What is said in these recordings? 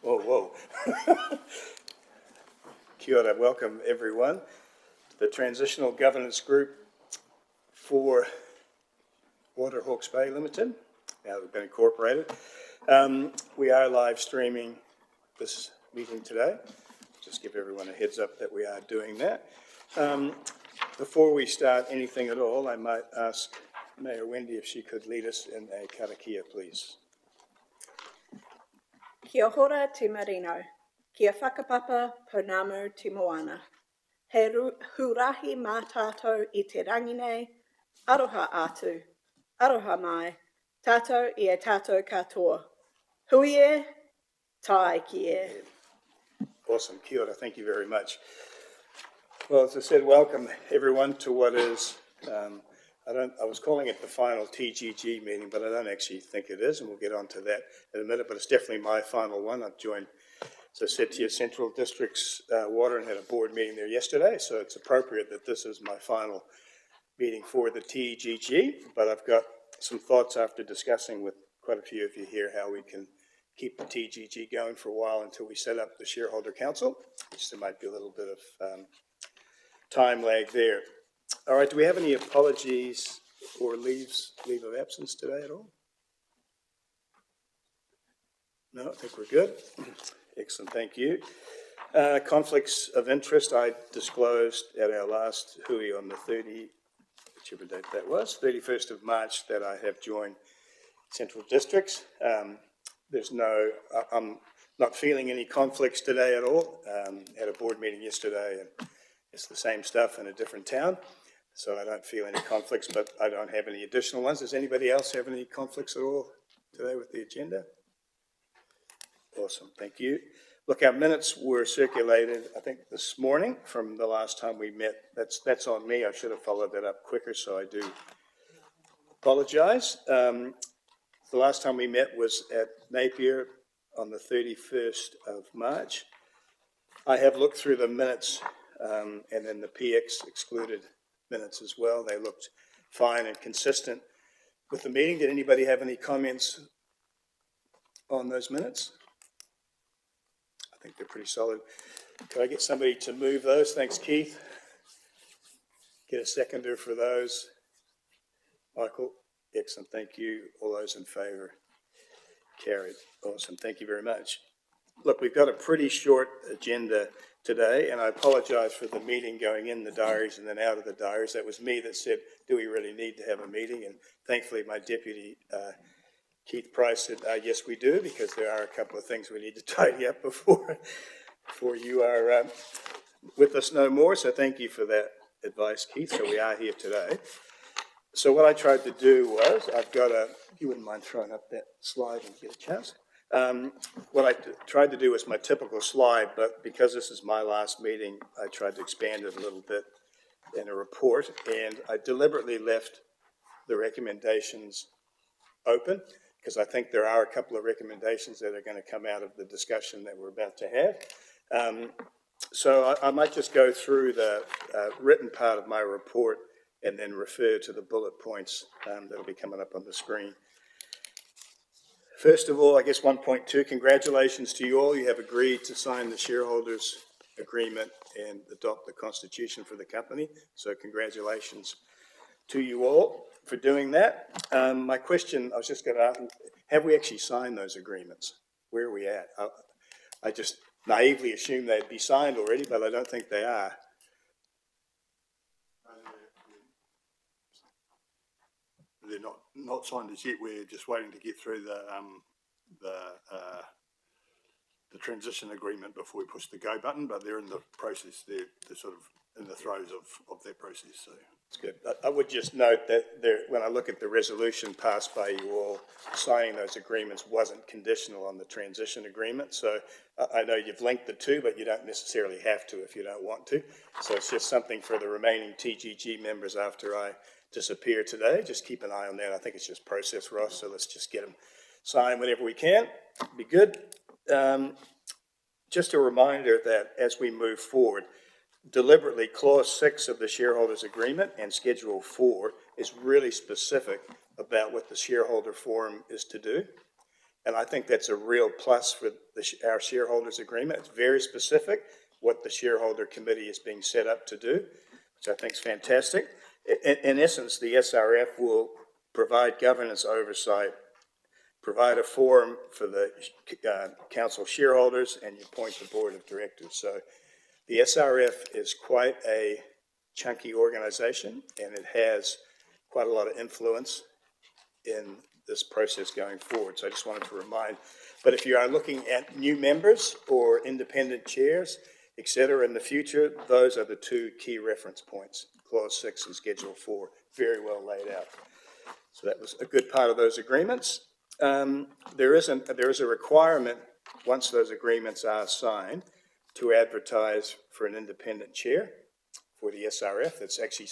Whoa. Kia ora, welcome everyone to the Transitional Governance Group for Water Hawke's Bay Limited, now that we've been incorporated. We are live streaming this meeting today. Just give everyone a heads up that we are doing that. Before we start anything at all, I might ask Mayor Wendy if she could lead us in a karakia, please. Kia hora te marino, kia whakapapa pounamu te moana. He hurahi mā tātou I te rangi nei, aroha atu, aroha mai, tātou I e tātou katoa. Hui e, tae ki e. Awesome, kia ora, thank you very much. Well, as I said, welcome everyone to what is, I was calling it the final TGG meeting, but I don't actually think it is, and we'll get on to that in a minute, but it's definitely my final one. I've joined, as I said to you, Central District's Water and had a board meeting there yesterday, so it's appropriate that this is my final meeting for the TGG, but I've got some thoughts after discussing with quite a few of you here how we can keep the TGG going for a while until we set up the Shareholder Council, which there might be a little bit of time lag there. All right, do we have any apologies or leave of absence today at all? No, I think we're good. Excellent, thank you. Conflicts of interest, I disclosed at our last hui on the whichever date that was, 31st of March, that I have joined Central Districts. I'm not feeling any conflicts today at all. Had a board meeting yesterday and it's the same stuff in a different town. So I don't feel any conflicts, but I don't have any additional ones. Does anybody else have any conflicts at all today with the agenda? Awesome, thank you. Look, our minutes were circulated, I think, this morning from the last time we met. That's on me. I should have followed that up quicker, so I do apologise. The last time we met was at Napier on the 31st of March. I have looked through the minutes and then the PX excluded minutes as well. They looked fine and consistent with the meeting. Did anybody have any comments on those minutes? I think they're pretty solid. Could I get somebody to move those? Thanks, Keith. Get a seconder for those. Michael, excellent, thank you. All those in favour? Carried. Awesome, thank you very much. Look, we've got a pretty short agenda today, and I apologise for the meeting going in the diaries and then out of the diaries. That was me that said, do we really need to have a meeting? And thankfully, my deputy, Keith Price, said, yes, we do, because there are a couple of things we need to tidy up before you are with us no more. So thank you for that advice, Keith. So we are here today. So what I tried to do was, if you wouldn't mind throwing up that slide and get a chance. What I tried to do was my typical slide, but because this is my last meeting, I tried to expand it a little bit in a report, and I deliberately left the recommendations open because I think there are a couple of recommendations that are going to come out of the discussion that we're about to have. So I might just go through the written part of my report and then refer to the bullet points that'll be coming up on the screen. First of all, I guess 1.2, congratulations to you all. You have agreed to sign the shareholders agreement and adopt the constitution for the company. So congratulations to you all for doing that. My question, I was just going to ask, have we actually signed those agreements? Where are we at? I just naively assumed they'd be signed already, but I don't think they are. They're not signed as yet. We're just waiting to get through the transition agreement before we push the go button. But they're in the process. They're sort of in the throes of that process. So it's good. I would just note that when I look at the resolution passed by you all, signing those agreements wasn't conditional on the transition agreement. So I know you've linked the two, but you don't necessarily have to if you don't want to. So it's just something for the remaining TGG members after I disappear today. Just keep an eye on that. I think it's just process, Ross, so let's just get them signed whenever we can. Be good. Just a reminder that as we move forward, deliberately clause 6 of the shareholders agreement and schedule 4 is really specific about what the shareholder forum is to do. And I think that's a real plus for our shareholders agreement. It's very specific what the shareholder committee is being set up to do, which I think is fantastic. In essence, the SRF will provide governance oversight, provide a forum for the council shareholders, and you appoint the board of directors. So the SRF is quite a chunky organization, and it has quite a lot of influence in this process going forward. So I just wanted to remind, but if you are looking at new members or independent chairs, et cetera, in the future, those are the two key reference points. Clause 6 and Schedule 4, very well laid out. So that was a good part of those agreements. There is a requirement, once those agreements are signed, to advertise for an independent chair for the SRF. That's actually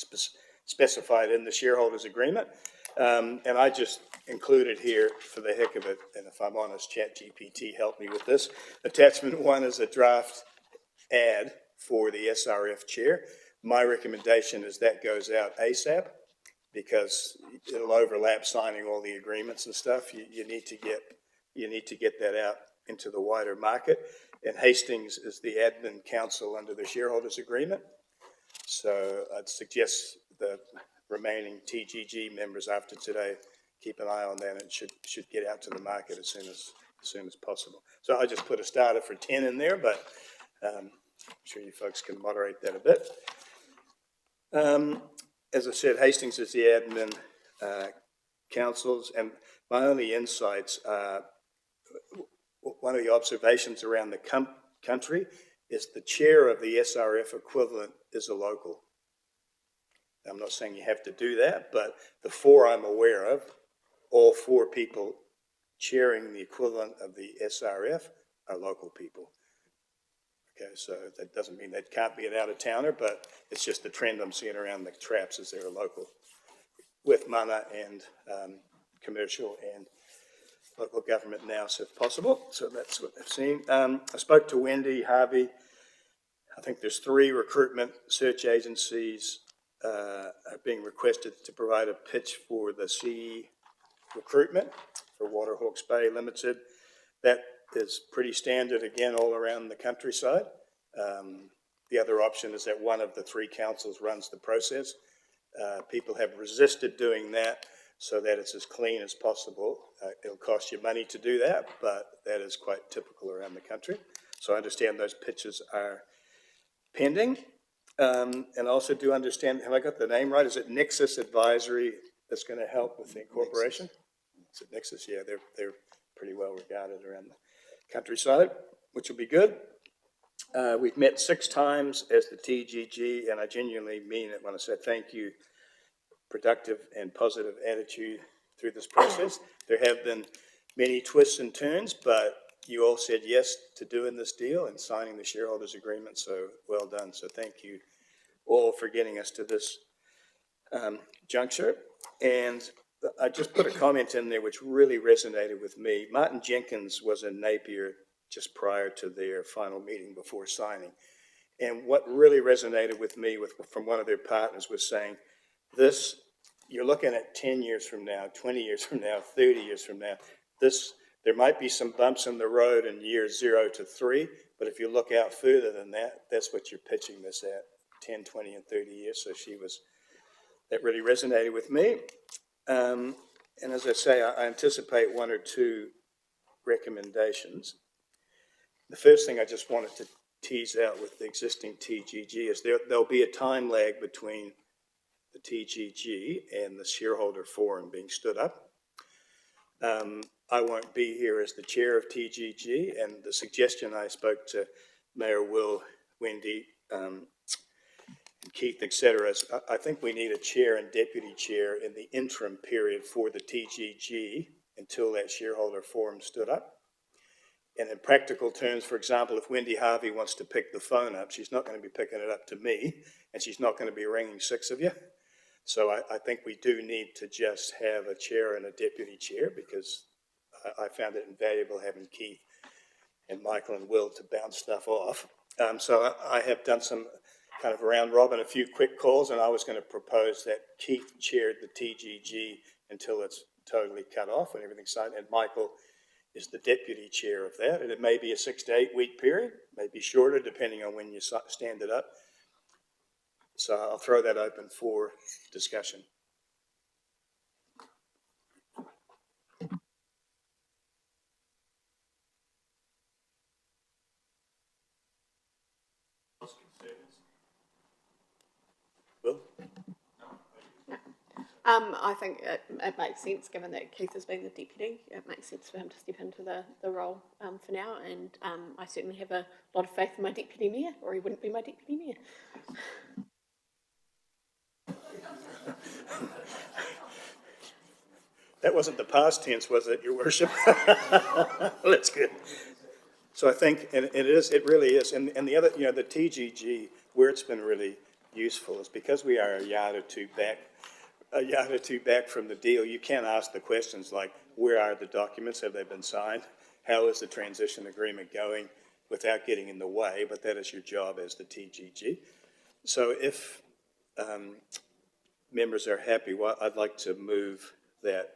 specified in the shareholders agreement. And I just included here for the heck of it, and if I'm honest, ChatGPT helped me with this. Attachment 1 is a draft ad for the SRF chair. My recommendation is that goes out ASAP, because it'll overlap signing all the agreements and stuff. You need to get that out into the wider market. And Hastings is the admin council under the shareholders agreement. So I'd suggest the remaining TGG members after today keep an eye on that, and it should get out to the market as soon as possible. So I just put a starter for 10 in there, but I'm sure you folks can moderate that a bit. As I said, Hastings is the admin councils, and my only insights are, one of the observations around the country is the chair of the SRF equivalent is a local. I'm not saying you have to do that, but the 4 I'm aware of, all 4 people chairing the equivalent of the SRF are local people. Okay, so that doesn't mean that can't be an out-of-towner, but it's just the trend I'm seeing around the traps is they're local, with mana and commercial and local government now, if possible. So that's what I've seen. I spoke to Wendy Harvey. I think there's 3 recruitment search agencies are being requested to provide a pitch for the CE recruitment for Waterhawks Bay Limited. That is pretty standard, again, all around the countryside. The other option is that one of the 3 councils runs the process. People have resisted doing that so that it's as clean as possible. It'll cost you money to do that, but that is quite typical around the country. So I understand those pitches are pending. And I also do understand, have I got the name right? Is it Nexus Advisory that's going to help with the incorporation? Is it Nexus? Yeah, they're pretty well regarded around the countryside, which will be good. We've met 6 times as the TGG, and I genuinely mean it when I say thank you. Productive and positive attitude through this process. There have been many twists and turns, but you all said yes to doing this deal and signing the shareholders agreement, so well done. So thank you all for getting us to this juncture. And I just put a comment in there which really resonated with me. Martin Jenkins was in Napier just prior to their final meeting before signing. And what really resonated with me from one of their partners was saying, this, you're looking at 10 years from now, 20 years from now, 30 years from now. There might be some bumps in the road in years 0 to 3, but if you look out further than that, that's what you're pitching this at, 10, 20, and 30 years. So that really resonated with me. And as I say, I anticipate 1 or 2 recommendations. The first thing I just wanted to tease out with the existing TGG is there'll be a time lag between the TGG and the shareholder forum being stood up. I won't be here as the chair of TGG, and the suggestion I spoke to Mayor Will, Wendy, Keith, et cetera, is I think we need a chair and deputy chair in the interim period for the TGG until that shareholder forum stood up. And in practical terms, for example, if Wendy Harvey wants to pick the phone up, she's not going to be picking it up to me, and she's not going to be ringing 6 of you. So I think we do need to just have a chair and a deputy chair, because I found it invaluable having Keith and Michael and Will to bounce stuff off. So I have done some kind of round robin, a few quick calls, and I was going to propose that Keith chaired the TGG until it's totally cut off and everything's signed, and Michael is the deputy chair of that, and it may be a 6 to 8 week period, maybe shorter depending on when you stand it up. So I'll throw that open for discussion. Will? I think it makes sense, given that Keith has been the deputy, it makes sense for him to step into the role for now, and I certainly have a lot of faith in my deputy mayor, or he wouldn't be my deputy mayor. That wasn't the past tense, was it, Your Worship? That's good. So I think, and it really is, and the other, the TGG, where it's been really useful is because we are a yard or two back from the deal. You can ask the questions like, where are the documents? Have they been signed? How is the transition agreement going? Without getting in the way, but that is your job as the TGG. So if members are happy, well, I'd like to move that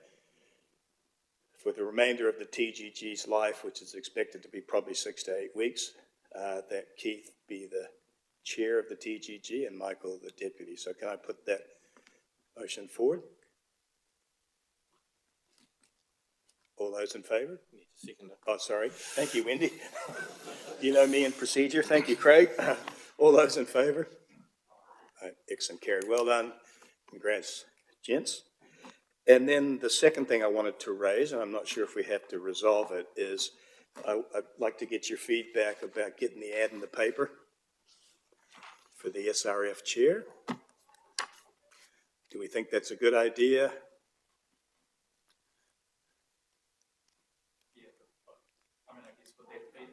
for the remainder of the TGG's life, which is expected to be probably 6 to 8 weeks, that Keith be the chair of the TGG and Michael the deputy. So can I put that motion forward? All those in favour? Second. Oh, sorry. Thank you, Wendy. You know me in procedure. Thank you, Craig. All those in favour? Excellent, carried. Well done. Congrats, gents. And then the second thing I wanted to raise, and I'm not sure if we have to resolve it, is I'd like to get your feedback about getting the ad in the paper for the SRF chair. Do we think that's a good idea? Yeah, I mean, I guess would that be?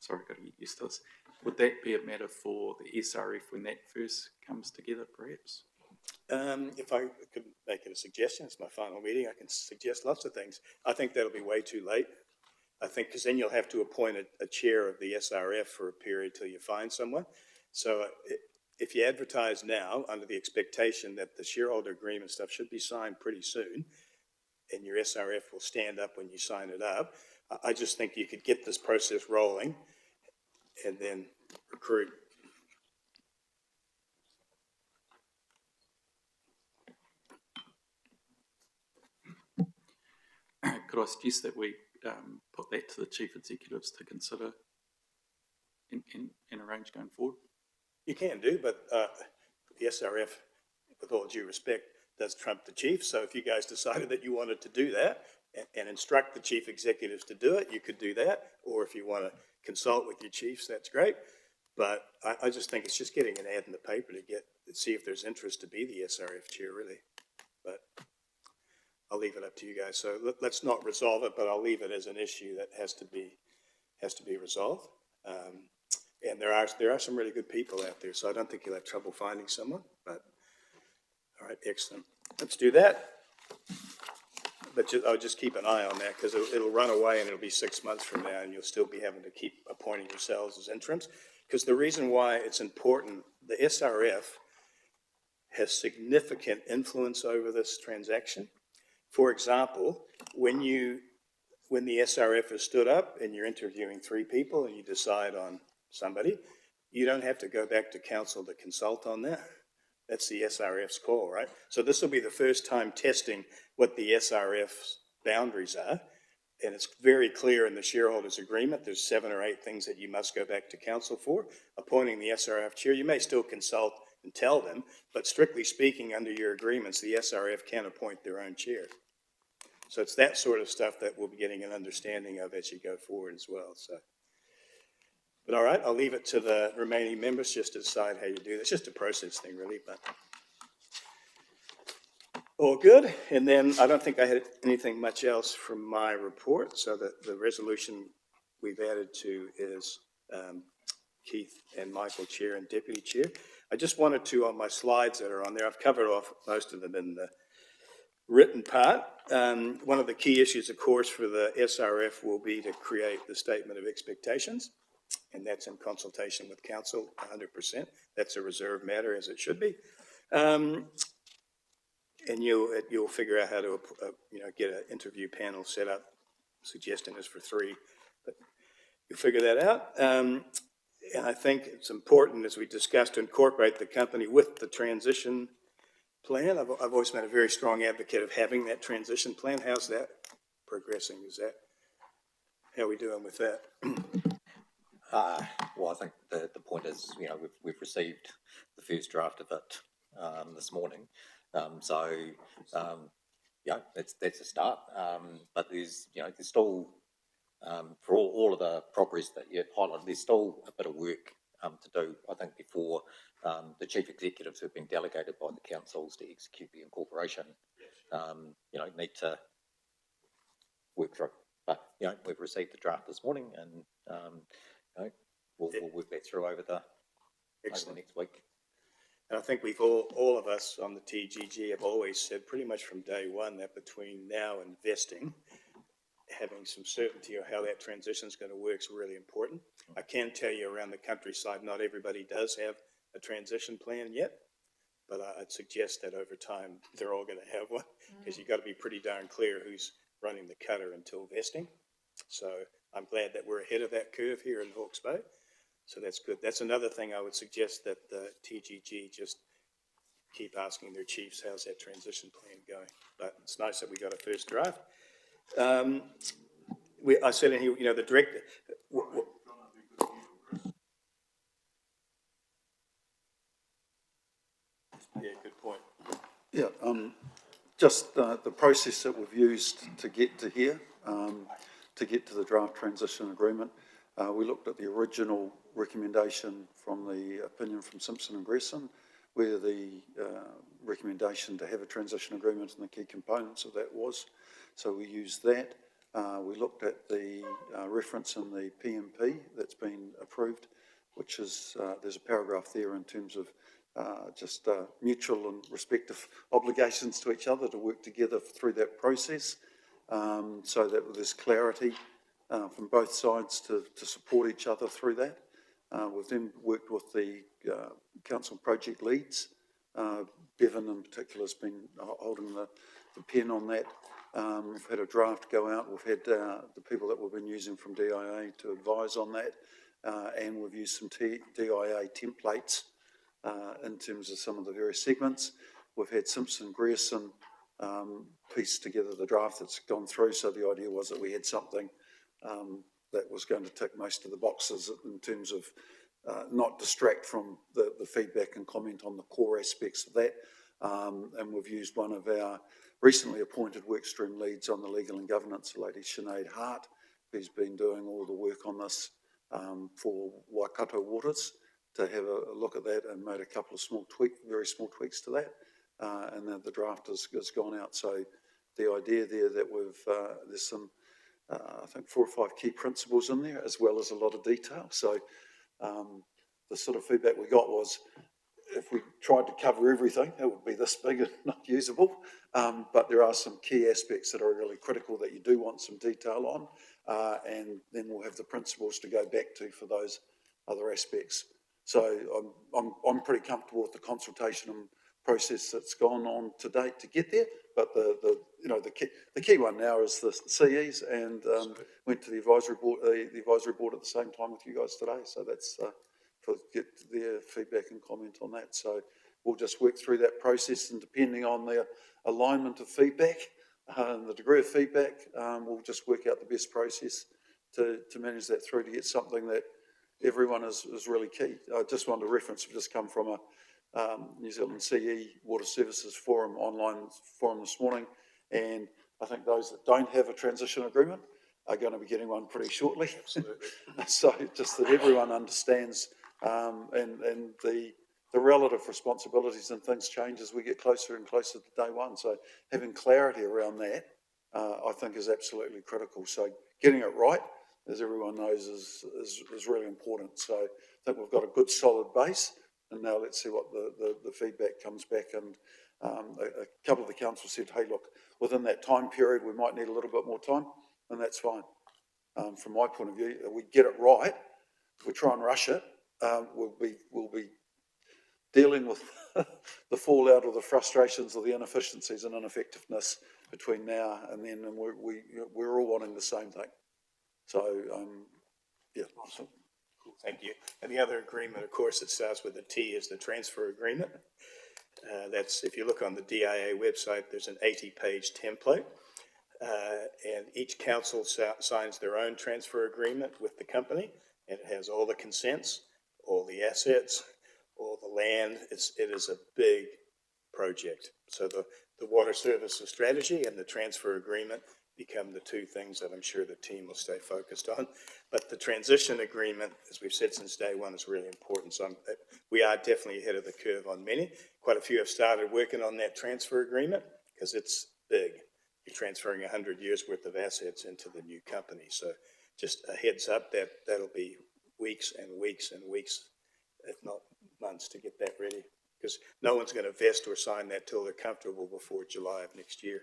Sorry, got to get used to this. Would that be a matter for the SRF when that first comes together, perhaps? If I could make it a suggestion, it's my final meeting, I can suggest lots of things. I think that'll be way too late. I think because then you'll have to appoint a chair of the SRF for a period till you find someone. So if you advertise now under the expectation that the shareholder agreement stuff should be signed pretty soon, and your SRF will stand up when you sign it up, I just think you could get this process rolling and then recruit. Could I suggest that we put that to the chief executives to consider and arrange going forward? You can do, but the SRF, with all due respect, does trump the chief. So if you guys decided that you wanted to do that and instruct the chief executives to do it, you could do that. Or if you want to consult with your chiefs, that's great. But I just think it's just getting an ad in the paper to see if there's interest to be the SRF chair, really. But I'll leave it up to you guys. So let's not resolve it, but I'll leave it as an issue that has to be resolved. And there are some really good people out there, so I don't think you'll have trouble finding someone. But all right, excellent. Let's do that. But I'll just keep an eye on that because it'll run away and it'll be 6 months from now, and you'll still be having to keep appointing yourselves as interims. Because the reason why it's important, the SRF has significant influence over this transaction. For example, when the SRF is stood up and you're interviewing 3 people and you decide on somebody, you don't have to go back to council to consult on that. That's the SRF's call, right? So this will be the first time testing what the SRF's boundaries are. And it's very clear in the shareholders agreement. There's 7 or 8 things that you must go back to council for. Appointing the SRF chair, you may still consult and tell them, but strictly speaking, under your agreements, the SRF can appoint their own chair. So it's that sort of stuff that we'll be getting an understanding of as you go forward as well. So, but all right, I'll leave it to the remaining members just to decide how you do this. It's just a process thing, really, but all good. And then I don't think I had anything much else from my report. So the resolution we've added to is Keith and Michael chair and deputy chair. I just wanted to, on my slides that are on there, I've covered off most of them in the written part. One of the key issues, of course, for the SRF will be to create the statement of expectations, and that's in consultation with council 100%. That's a reserved matter, as it should be. And you'll figure out how to get an interview panel set up suggesting is for 3, but you'll figure that out. And I think it's important, as we discussed, to incorporate the company with the transition plan. I've always been a very strong advocate of having that transition plan. How's that progressing? How are we doing with that? Well, I think the point is, we've received the first draft of it this morning. That's a start. But there's still, for all of the progress that you highlighted, there's still a bit of work to do, I think, before the chief executives who've been delegated by the councils to execute the incorporation, need to work through. But, we've received the draft this morning, and, we'll work that through over the next week. And I think we've all of us on the TGG have always said pretty much from day one that between now and vesting, having some certainty of how that transition is going to work is really important. I can tell you around the countryside, not everybody does have a transition plan yet, but I'd suggest that over time they're all going to have one, because you've got to be pretty darn clear who's running the cutter until vesting. So I'm glad that we're ahead of that curve here in Hawke's Bay. So that's good. That's another thing I would suggest, that the TGG just keep asking their chiefs, how's that transition plan going? But it's nice that we got a first draft. I said in here, the director. Yeah, good point. Yeah, just the process that we've used to get to here, to get to the draft transition agreement. We looked at the original recommendation from the opinion from Simpson and Gresson, where the recommendation to have a transition agreement and the key components of that was. So we used that. We looked at the reference in the PMP that's been approved, which is, there's a paragraph there in terms of just mutual and respective obligations to each other to work together through that process, so that there's clarity from both sides to support each other through that. We've then worked with the council project leads. Bevan in particular has been holding the pen on that. We've had a draft go out. We've had the people that we've been using from DIA to advise on that, and we've used some DIA templates in terms of some of the various segments. We've had Simpson Grierson piece together the draft that's gone through, so the idea was that we had something that was going to tick most of the boxes in terms of not distract from the feedback and comment on the core aspects of that. And we've used one of our recently appointed workstream leads on the legal and governance, Lady Sinead Hart, who's been doing all the work on this for Waikato Waters, to have a look at that, and made a couple of very small tweaks to that. And then the draft has gone out. So the idea there that there's some, I think 4 or 5 key principles in there, as well as a lot of detail. So the sort of feedback we got was, if we tried to cover everything, it would be this big and not usable. But there are some key aspects that are really critical that you do want some detail on. And then we'll have the principles to go back to for those other aspects. So I'm pretty comfortable with the consultation and process that's gone on to date to get there. But the key one now is the CEs, and went to the advisory board at the same time with you guys today. So that's for get their feedback and comment on that. So we'll just work through that process, and depending on their alignment of feedback and the degree of feedback, we'll just work out the best process to manage that through, to get something that everyone is really key. I just wanted to reference, we've just come from a New Zealand CE Water Services Forum, online forum this morning, and I think those that don't have a transition agreement are going to be getting one pretty shortly. Absolutely. So just that everyone understands, and the relative responsibilities and things change as we get closer and closer to day one. So having clarity around that, I think, is absolutely critical. So getting it right, as everyone knows, is really important. So I think we've got a good solid base, and now let's see what the feedback comes back. And a couple of the council said, hey, look, within that time period, we might need a little bit more time, and that's fine. From my point of view, we get it right. If we try and rush it, we'll be dealing with the fallout or the frustrations or the inefficiencies and ineffectiveness between now and then, and we're all wanting the same thing. So, yeah. So, Thank you. And the other agreement, of course, that starts with a T is the transfer agreement. That's, if you look on the DIA website, there's an 80-page template. And each council signs their own transfer agreement with the company, and it has all the consents, all the assets, all the land. It is a big project. So the water services strategy and the transfer agreement become the two things that I'm sure the team will stay focused on. But the transition agreement, as we've said since day one, is really important. So we are definitely ahead of the curve on many. Quite a few have started working on that transfer agreement because it's big. You're transferring 100 years worth of assets into the new company. So just a heads up that that'll be weeks and weeks and weeks, if not months, to get that ready. Because no one's going to vest or sign that till they're comfortable before July of next year.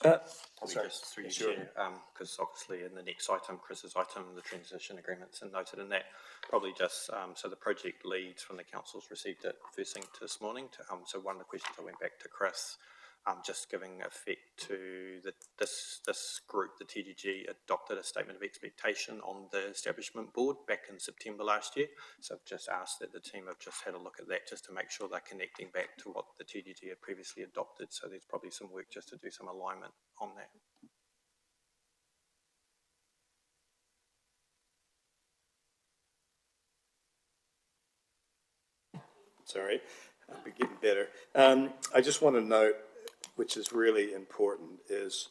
Probably Sorry. just through you, Sure. Chair, because obviously in the next item, Chris's item, the transition agreements are noted in that. Probably just, so the project leads from the council's received it first thing this morning. So one of the questions I went back to Chris, just giving effect to this group, the TGG, adopted a statement of expectation on the establishment board back in September last year. So I've just asked that the team have just had a look at that just to make sure they're connecting back to what the TGG had previously adopted. So there's probably some work just to do some alignment on that. Sorry, I'll be getting better. I just want to note, which is really important, is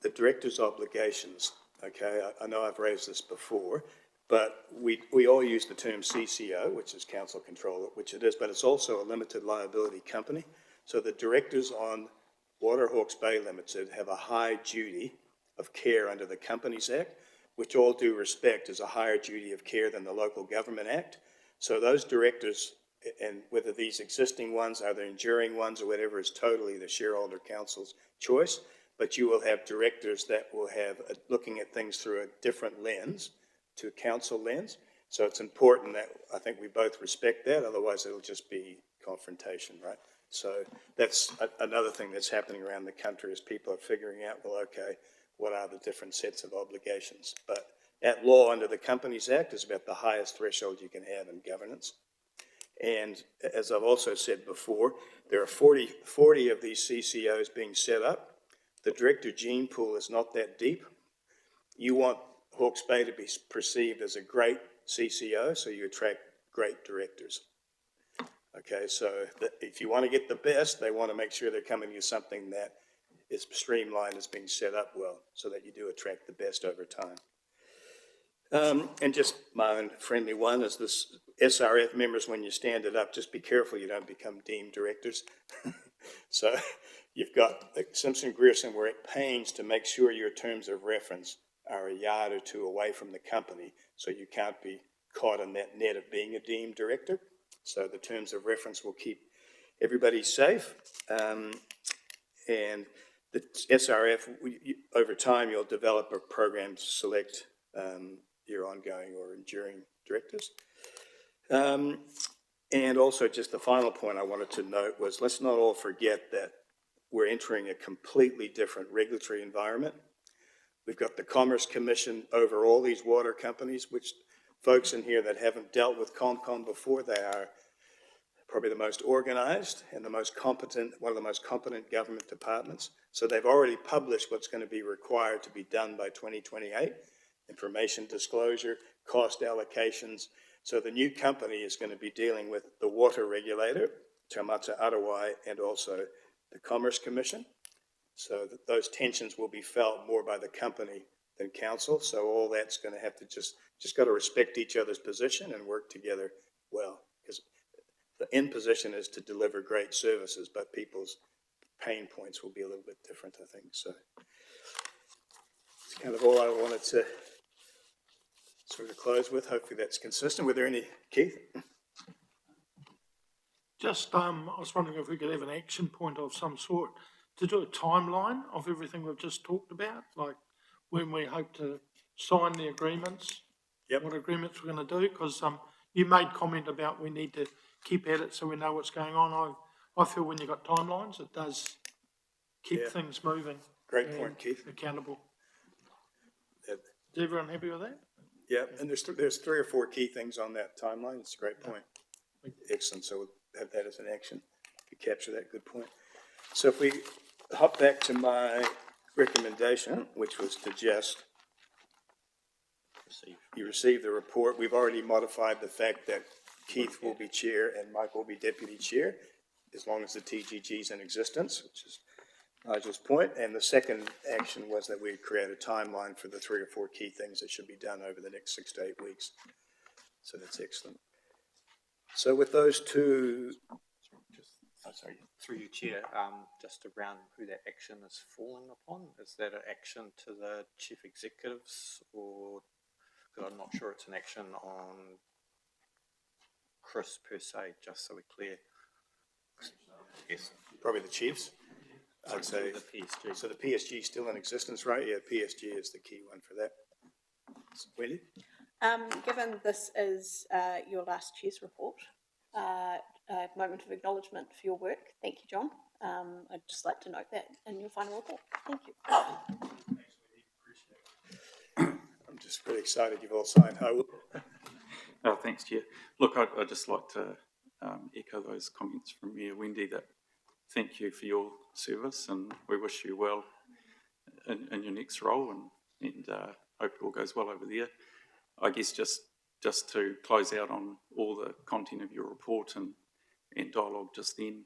the director's obligations. Okay, I know I've raised this before, but we all use the term CCO, which is council controller, which it is, but it's also a limited liability company. So the directors on Water Hawke's Bay Limited have a high duty of care under the Companies Act, which, all due respect, is a higher duty of care than the Local Government Act. So those directors, and whether these existing ones are the enduring ones or whatever, is totally the shareholder council's choice. But you will have directors that will have looking at things through a different lens to a council lens. So it's important that I think we both respect that. Otherwise, it'll just be confrontation, right? So that's another thing that's happening around the country is people are figuring out, well, okay, what are the different sets of obligations? But at law, under the Companies Act, is about the highest threshold you can have in governance. And as I've also said before, there are 40 of these CCOs being set up. The director gene pool is not that deep. You want Hawke's Bay to be perceived as a great CCO, so you attract great directors. Okay, so if you want to get the best, they want to make sure they're coming to you something that is streamlined, is being set up well, so that you do attract the best over time. And just my own friendly one is this SRF members, when you stand it up, just be careful you don't become deemed directors. So you've got Simpson Grierson, we're at pains to make sure your terms of reference are a yard or two away from the company, so you can't be caught in that net of being a deemed director. So the terms of reference will keep everybody safe. And the SRF, over time, you'll develop a program to select your ongoing or enduring directors. And also, just the final point I wanted to note was, let's not all forget that we're entering a completely different regulatory environment. We've got the Commerce Commission over all these water companies, which folks in here that haven't dealt with ComCom before, they are probably the most organized and the most competent, one of the most competent government departments. So they've already published what's going to be required to be done by 2028, information disclosure, cost allocations. So the new company is going to be dealing with the water regulator, Te Amata Arawai, and also the Commerce Commission. So that those tensions will be felt more by the company than council. So all that's going to have to just got to respect each other's position and work together well. Because the end position is to deliver great services, but people's pain points will be a little bit different, I think. So it's kind of all I wanted to sort of close with. Hopefully that's consistent. Were there any, Keith? Just, I was wondering if we could have an action point of some sort to do a timeline of everything we've just talked about, like when we hope to sign the agreements, Yep. what agreements we're going to do, because you made comment about we need to keep at it so we know what's going on. I feel when you've got timelines, it does keep Yeah. things moving. Great and point, Keith. Accountable. That- Is everyone happy with that? Yeah, and there's 3 or 4 key things on that timeline. It's a great point. Excellent, so we'll have that as an action to capture that, good point. So if we hop back to my recommendation, which was to just, you received the report. We've already modified the fact that Keith will be chair and Mike will be deputy chair, as long as the TGG is in existence, which is Nigel's point. And the second action was that we'd create a timeline for the 3 or 4 key things that should be done over the next 6 to 8 weeks. So that's excellent. So with those two, Sorry, through you, Chair, just around who that action is falling upon, is that an action to the chief executives, or, because I'm not sure it's an action on Chris per se, just so we're clear. Yes. probably the chiefs, I'd say. The PSG. So the PSG is still in existence, right? Yeah, PSG is the key one for that. Wendy? Given this is your last chair's report, a moment of acknowledgement for your work. Thank you, John. I'd just like to note that in your final report. Thank you. I'm just really excited you've all signed. Oh, thanks, Chair. Look, I'd just like to echo those comments from you, Wendy, that thank you for your service, and we wish you well in your next role, and hope it all goes well over there. I guess just to close out on all the content of your report and dialogue just then,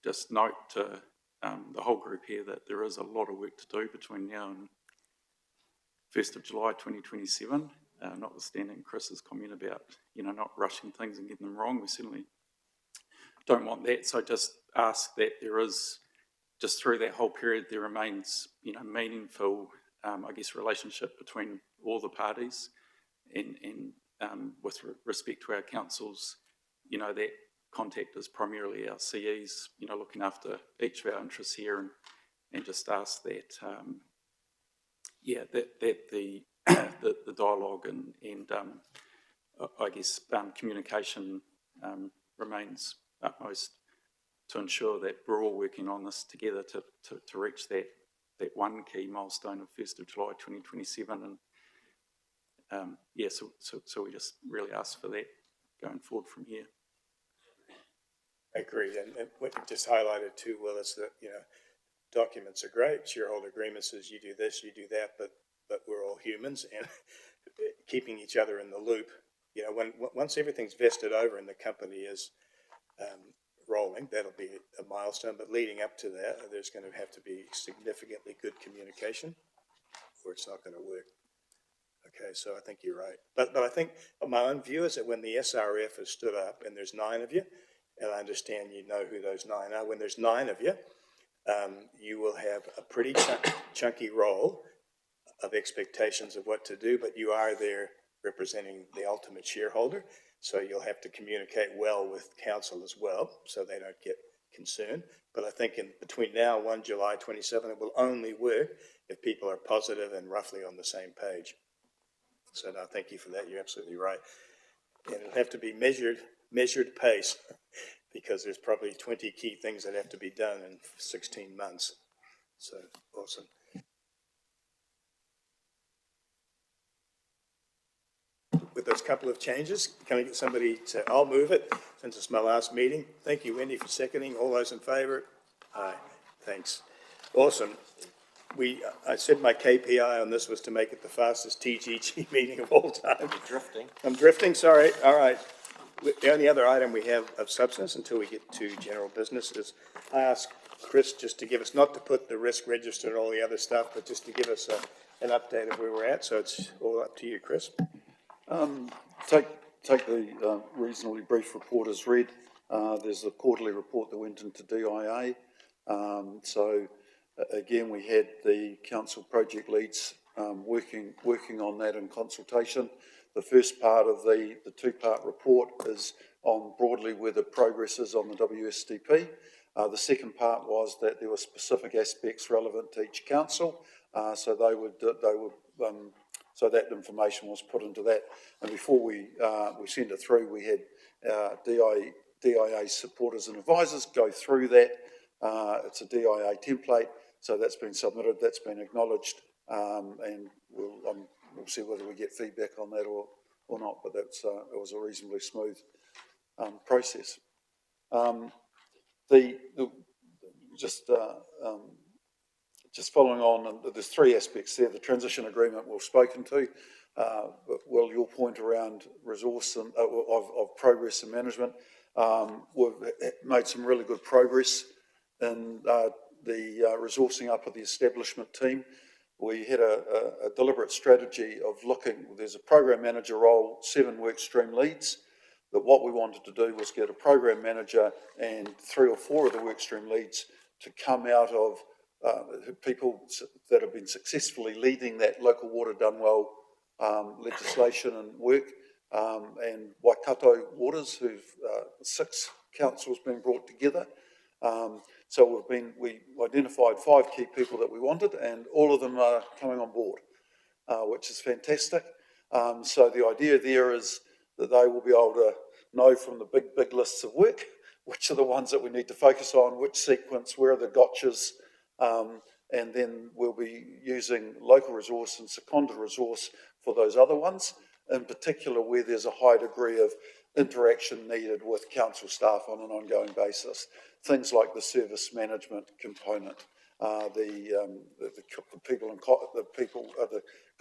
just note to the whole group here that there is a lot of work to do between now and 1st of July 2027, notwithstanding Chris's comment about, not rushing things and getting them wrong. We certainly don't want that. So just ask that there is, just through that whole period, there remains, meaningful, relationship between all the parties, and with respect to our councils, that contact is primarily our CEs, looking after each of our interests here, and just ask that, that the dialogue and communication remains utmost to ensure that we're all working on this together to reach that one key milestone of 1st of July 2027. And so we just really ask for that going forward from here. I agree, and what you just highlighted too, Will, is that, documents are great, shareholder agreement says you do this, you do that, but we're all humans, and keeping each other in the loop, once everything's vested over and the company is rolling, that'll be a milestone, but leading up to that, there's going to have to be significantly good communication, or it's not going to work. Okay, so I think you're right. But I think my own view is that when the SRF has stood up, and there's 9 of you, and I understand you know who those 9 are, when there's 9 of you, you will have a pretty chunky role of expectations of what to do, but you are there representing the ultimate shareholder, so you'll have to communicate well with council as well, so they don't get concerned. But I think in between now and 1 July 27, it will only work if people are positive and roughly on the same page. So no, thank you for that. You're absolutely right. And it'll have to be measured pace, because there's probably 20 key things that have to be done in 16 months. So, awesome. With those couple of changes, can I get somebody to, I'll move it, since it's my last meeting. Thank you, Wendy, for seconding. All those in favour? Aye, thanks. Awesome. I said my KPI on this was to make it the fastest TGG meeting of all time. You're drifting. I'm drifting, sorry. All right. The only other item we have of substance until we get to general business is I asked Chris just to give us, not to put the risk register and all the other stuff, but just to give us an update of where we're at. So it's all up to you, Chris. Take the reasonably brief report as read. There's a quarterly report that went into DIA. Again, we had the council project leads working on that in consultation. The first part of the 2-part report is on broadly where the progress is on the WSDP. The second part was that there were specific aspects relevant to each council, so that information was put into that. And before we sent it through, we had DIA supporters and advisors go through that. It's a DIA template, so that's been submitted, that's been acknowledged, and we'll see whether we get feedback on that or not, but it was a reasonably smooth process. Just following on, and there's three aspects there. The transition agreement we've spoken to, but Will, your point around resource and of progress and management, we've made some really good progress in the resourcing up of the establishment team. We had a deliberate strategy of looking, there's a program manager role, 7 work stream leads, that what we wanted to do was get a program manager and 3 or 4 of the work stream leads to come out of people that have been successfully leading that local water done well legislation and work, and Waikato Waters, who've 6 councils been brought together. So we identified 5 key people that we wanted, and all of them are coming on board, which is fantastic. So the idea there is that they will be able to know from the big lists of work which are the ones that we need to focus on, which sequence, where are the gotchas, and then we'll be using local resource and seconded resource for those other ones, in particular where there's a high degree of interaction needed with council staff on an ongoing basis. Things like the service management component, the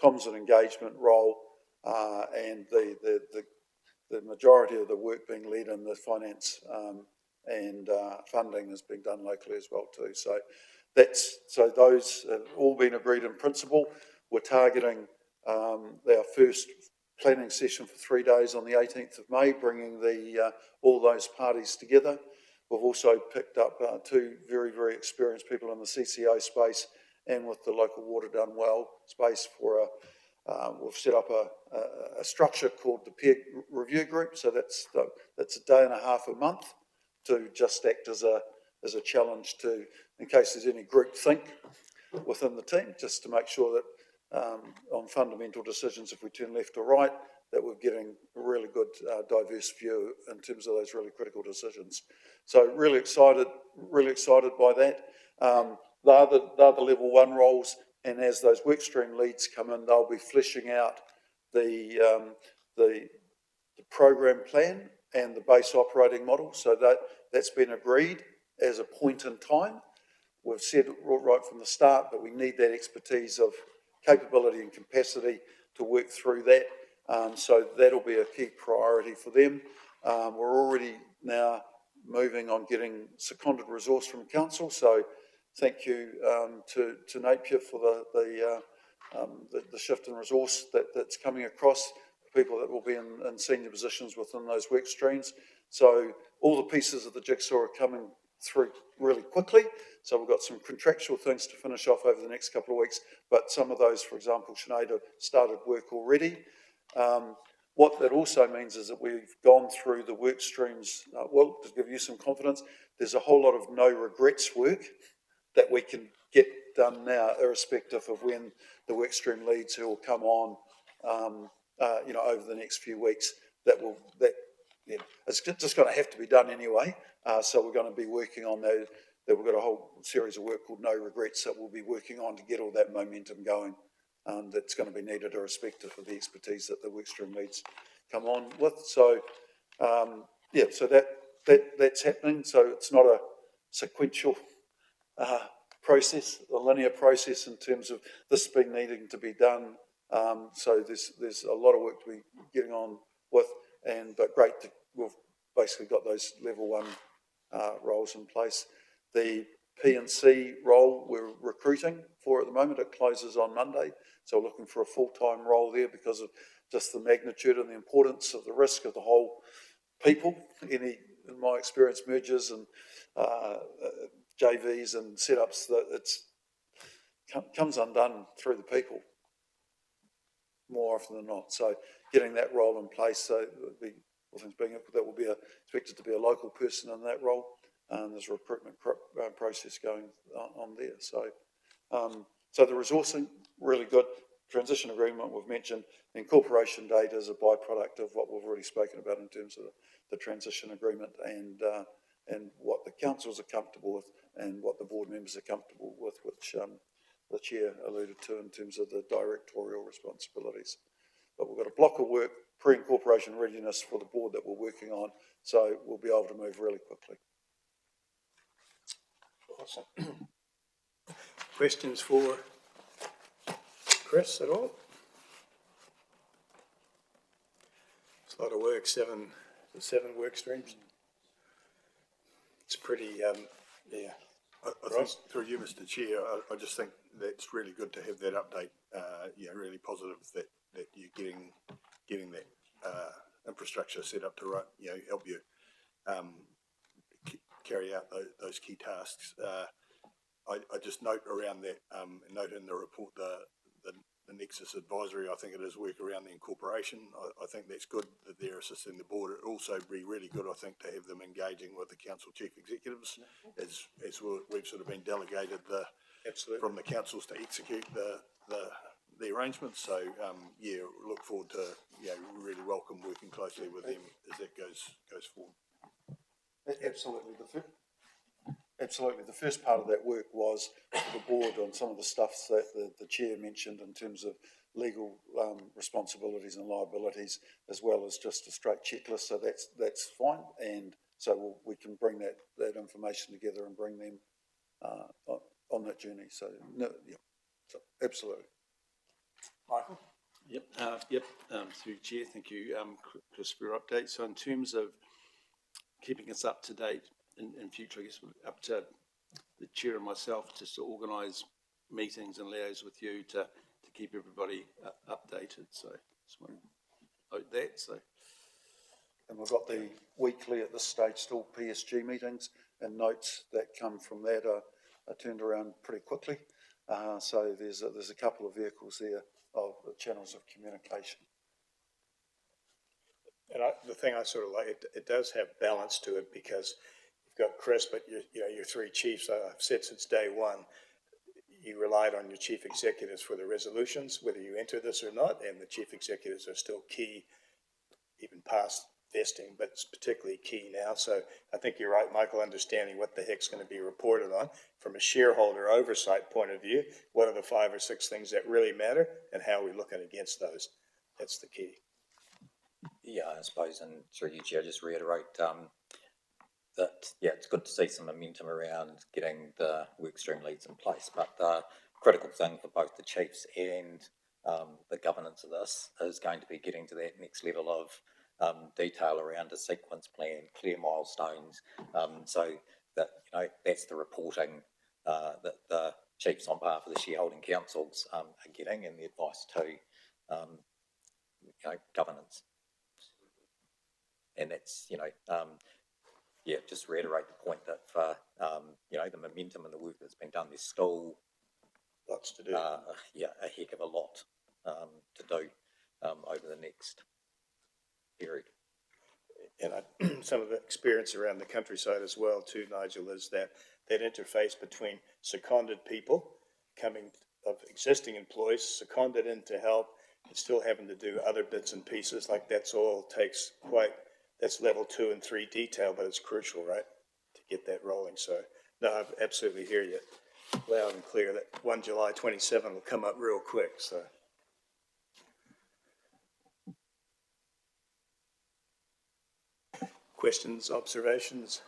comms and engagement role, and the majority of the work being led in the finance and funding is being done locally as well too. So those have all been agreed in principle. We're targeting our first planning session for 3 days on the 18th of May, bringing all those parties together. We've also picked up 2 very experienced people in the CCO space and with the local water done well space for we've set up a structure called the peer review group. So that's a day and a half a month to just act as a challenge to, in case there's any group think within the team, just to make sure that on fundamental decisions, if we turn left or right, that we're getting a really good diverse view in terms of those really critical decisions. So really excited by that. They're the level 1 roles, and as those workstream leads come in, they'll be fleshing out the program plan and the base operating model. So that's been agreed as a point in time. We've said right from the start that we need that expertise of capability and capacity to work through that. So that'll be a key priority for them. We're already now moving on getting seconded resource from council. So thank you to Napier for the shift in resource that's coming across, people that will be in senior positions within those work streams. So all the pieces of the jigsaw are coming through really quickly. So we've got some contractual things to finish off over the next couple of weeks, but some of those, for example, Sinead, have started work already. What that also means is that we've gone through the work streams, well, to give you some confidence, there's a whole lot of no regrets work that we can get done now, irrespective of when the work stream leads who will come on, over the next few weeks. It's just going to have to be done anyway. So we're going to be working on that. We've got a whole series of work called No Regrets that we'll be working on to get all that momentum going. That's going to be needed irrespective of the expertise that the workstream leads come on with. So, so that's happening. So it's not a sequential process, a linear process in terms of this being needing to be done. So there's a lot of work to be getting on with, but great that we've basically got those level 1 roles in place. The P&C role we're recruiting for at the moment. It closes on Monday, so we're looking for a full-time role there because of just the magnitude and the importance of the risk of the whole people. In my experience, mergers and JVs and setups, that comes undone through the people more often than not. So getting that role in place, so all things being equal, that will be expected to be a local person in that role. There's a recruitment process going on there. So the resourcing, really good. Transition agreement we've mentioned. Incorporation date is a byproduct of what we've already spoken about in terms of the transition agreement and what the councils are comfortable with and what the board members are comfortable with, which the chair alluded to in terms of the directorial responsibilities. But we've got a block of work, pre-incorporation readiness for the board that we're working on, so we'll be able to move really quickly. Awesome. Questions for Chris at all? It's a lot of work, seven work streams. It's pretty, yeah. I think through you, Mr. Chair, I just think that's really good to have that update. Really positive that you're getting that infrastructure set up to help you carry out those key tasks. I just note around that, note in the report the Nexus Advisory, I think it is work around the incorporation. I think that's good that they're assisting the board. It'd also be really good, I think, to have them engaging with the council chief executives as we've sort of been delegated from the councils to execute the arrangements. So, look forward to, really welcome working closely with them as that goes forward. Absolutely. Absolutely. The first part of that work was the board on some of the stuff that the chair mentioned in terms of legal responsibilities and liabilities, as well as just a straight checklist. So that's fine. And so we can bring that information together and bring them on that journey. So, so absolutely. Michael? Yep. Through Chair, thank you, Chris, for your update. So in terms of keeping us up to date in future, I guess up to the Chair and myself just to organise meetings and liaise with you to keep everybody updated. So just want to note that. So, and we've got the weekly at this stage still PSG meetings, and notes that come from that are turned around pretty quickly. So there's a couple of vehicles there of the channels of communication. And the thing I sort of like, it does have balance to it because you've got Chris, but your three chiefs, I've said since day one, you relied on your chief executives for the resolutions, whether you enter this or not, and the chief executives are still key, even past vesting, but it's particularly key now. So I think you're right, Michael, understanding what the heck's going to be reported on from a shareholder oversight point of view. What are the 5 or 6 things that really matter and how are we looking against those? That's the key. Yeah, I suppose, and through you, Chair, just reiterate that, it's good to see some momentum around getting the workstream leads in place, but the critical thing for both the chiefs and the governance of this is going to be getting to that next level of detail around a sequence plan, clear milestones, so that, that's the reporting that the chiefs on behalf of the shareholding councils are getting, and the advice to, governance. And that's, just reiterate the point that for, the momentum and the work that's been done, there's still lots to do. A heck of a lot to do over the next period. And some of the experience around the countryside as well too, Nigel, is that interface between seconded people coming of existing employees, seconded in to help, and still having to do other bits and pieces, like that's level 2 and 3 detail, but it's crucial, right, to get that rolling. So, no, I absolutely hear you loud and clear that 1 July 27 will come up real quick, so. Questions, observations?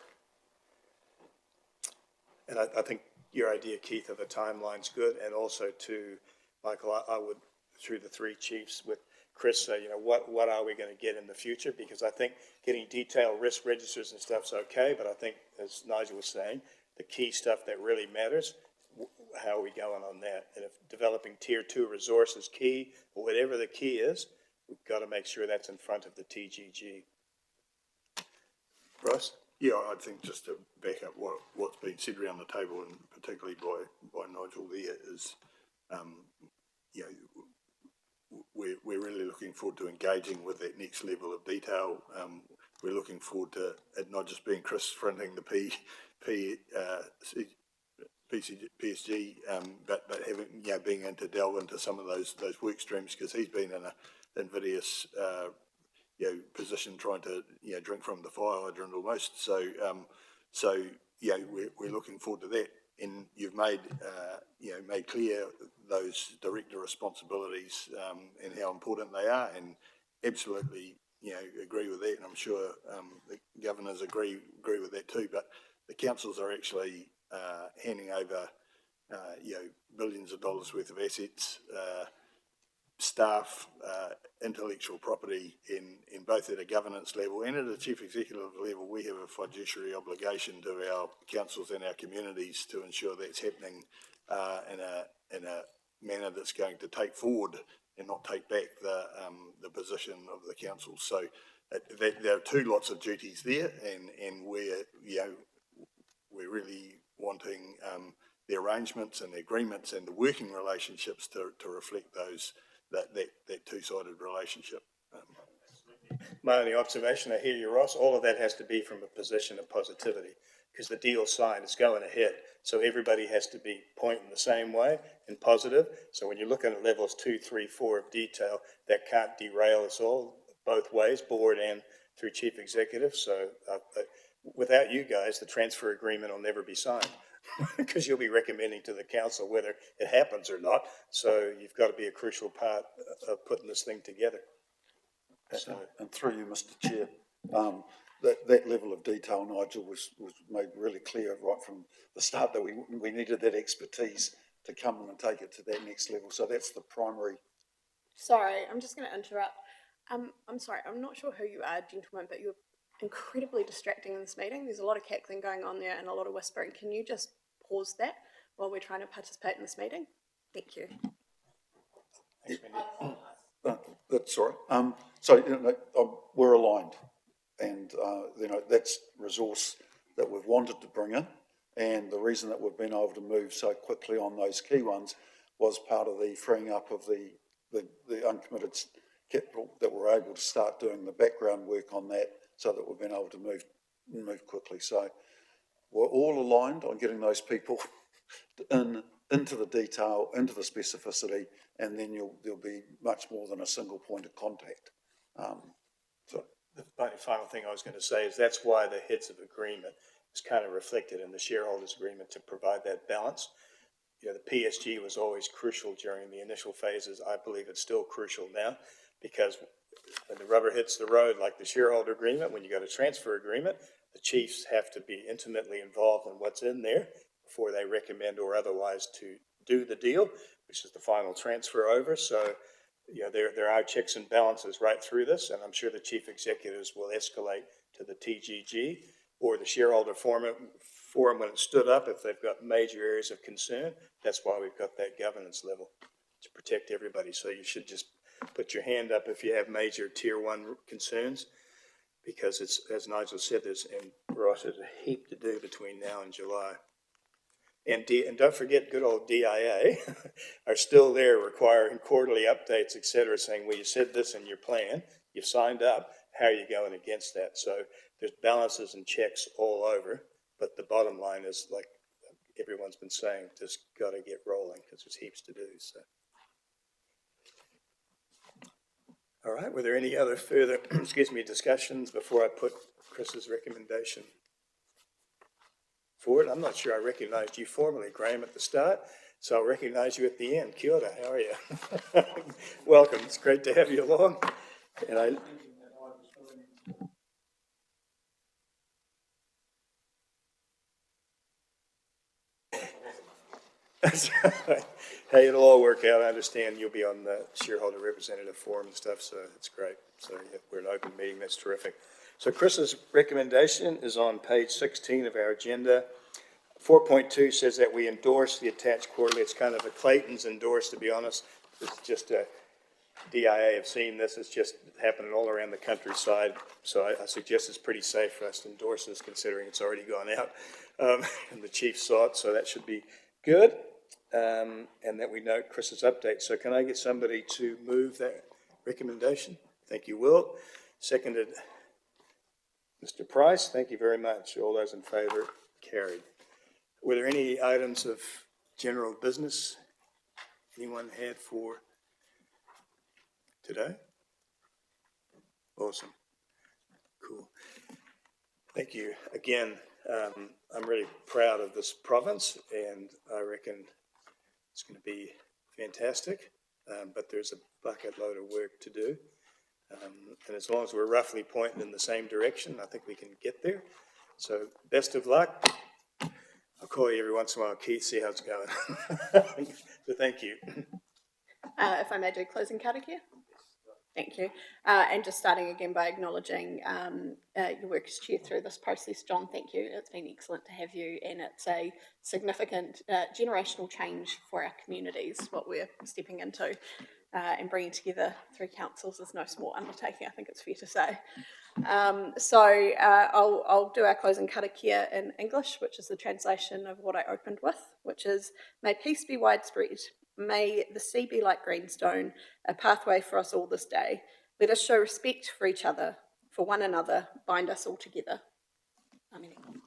And I think your idea, Keith, of a timeline's good, and also to, Michael, I would, through the 3 chiefs with Chris, what are we going to get in the future? Because I think getting detailed risk registers and stuff's okay, but I think, as Nigel was saying, the key stuff that really matters, how are we going on that? And if developing tier 2 resource is key, or whatever the key is, we've got to make sure that's in front of the TGG. Ross? Yeah, I think just to back up what's been said around the table, and particularly by Nigel there, is, we're really looking forward to engaging with that next level of detail. We're looking forward to it not just being Chris fronting the PSG, but having, being able to delve into some of those work streams, because he's been in invidious position trying to, drink from the fire hydrant almost. So, we're looking forward to that. And you've made clear those director responsibilities, and how important they are, and absolutely, agree with that. And I'm sure, the governors agree with that too. But the councils are actually, handing over, billions of dollars worth of assets, staff, intellectual property in both at a governance level and at a chief executive level. We have a fiduciary obligation to our councils and our communities to ensure that's happening in a manner that's going to take forward and not take back the position of the council. So there are two lots of duties there, and we're really wanting the arrangements and the agreements and the working relationships to reflect that two-sided relationship. My only observation, I hear you, Ross, all of that has to be from a position of positivity, because the deal signed is going ahead. So everybody has to be pointing the same way and positive. So when you're looking at levels 2, 3, 4 of detail, that can't derail us all both ways, board and through chief executive. So without you guys, the transfer agreement will never be signed because you'll be recommending to the council whether it happens or not. So you've got to be a crucial part of putting this thing together. So, and through you, Mr. Chair, that level of detail, Nigel, was made really clear right from the start that we needed that expertise to come in and take it to that next level. So that's the primary. Sorry, I'm just going to interrupt. I'm sorry, I'm not sure who you are, gentlemen, but you're incredibly distracting in this meeting. There's a lot of cackling going on there and a lot of whispering. Can you just pause that while we're trying to participate in this meeting? Thank you. That's all right. So, we're aligned, and, that's resource that we've wanted to bring in. And the reason that we've been able to move so quickly on those key ones was part of the freeing up of the uncommitted capital, that we're able to start doing the background work on that, so that we've been able to move quickly. So we're all aligned on getting those people into the detail, into the specificity, and then there'll be much more than a single point of contact. So the final thing I was going to say is that's why the heads of agreement is kind of reflected in the shareholders agreement, to provide that balance. The PSG was always crucial during the initial phases. I believe it's still crucial now, because when the rubber hits the road, like the shareholder agreement, when you got a transfer agreement, the chiefs have to be intimately involved in what's in there before they recommend or otherwise to do the deal, which is the final transfer over. So, there are checks and balances right through this, and I'm sure the chief executives will escalate to the TGG or the shareholder forum when it stood up if they've got major areas of concern. That's why we've got that governance level, to protect everybody. So you should just put your hand up if you have major tier 1 concerns, because it's, as Nigel said, there's a heap to do between now and July. And don't forget, good old DIA are still there, requiring quarterly updates, et cetera, saying, well, you said this in your plan, you've signed up, how are you going against that? So there's balances and checks all over, but the bottom line is, like everyone's been saying, just got to get rolling, because there's heaps to do. So, all right, were there any other further discussions before I put Chris's recommendation forward? I'm not sure I recognized you formally, Graham, at the start, so I'll recognize you at the end. Kia ora, how are you? Welcome, it's great to have you along. And hey, it'll all work out. I understand you'll be on the shareholder representative forum and stuff, so it's great. So we're an open meeting, that's terrific. So Chris's recommendation is on page 16 of our agenda. 4.2 says that we endorse the attached quarterly. It's kind of a Clayton's endorse, to be honest. It's just a DIA have seen this. It's just happening all around the countryside. So I suggest it's pretty safe for us to endorse this, considering it's already gone out. And the chief saw it, so that should be good. And that we note Chris's update. So can I get somebody to move that recommendation? Thank you, Will. Seconded, Mr. Price. Thank you very much. All those in favour, carried. Were there any items of general business anyone had for today? Awesome. Cool. Thank you. Again, I'm really proud of this province, and I reckon it's going to be fantastic, but there's a bucket load of work to do. And as long as we're roughly pointing in the same direction, I think we can get there. So best of luck. I'll call you every once in a while, Keith, see how it's going. So thank you. If I may do closing karakia. Thank you. And just starting again by acknowledging your work as chair through this process, John, thank you. It's been excellent to have you, and it's a significant generational change for our communities, what we're stepping into, and bringing together 3 councils is no small undertaking, I think it's fair to say. I'll do our closing karakia in English, which is the translation of what I opened with, which is, may peace be widespread. May the sea be like greenstone, a pathway for us all this day. Let us show respect for each other, for one another, bind us all together. Amen.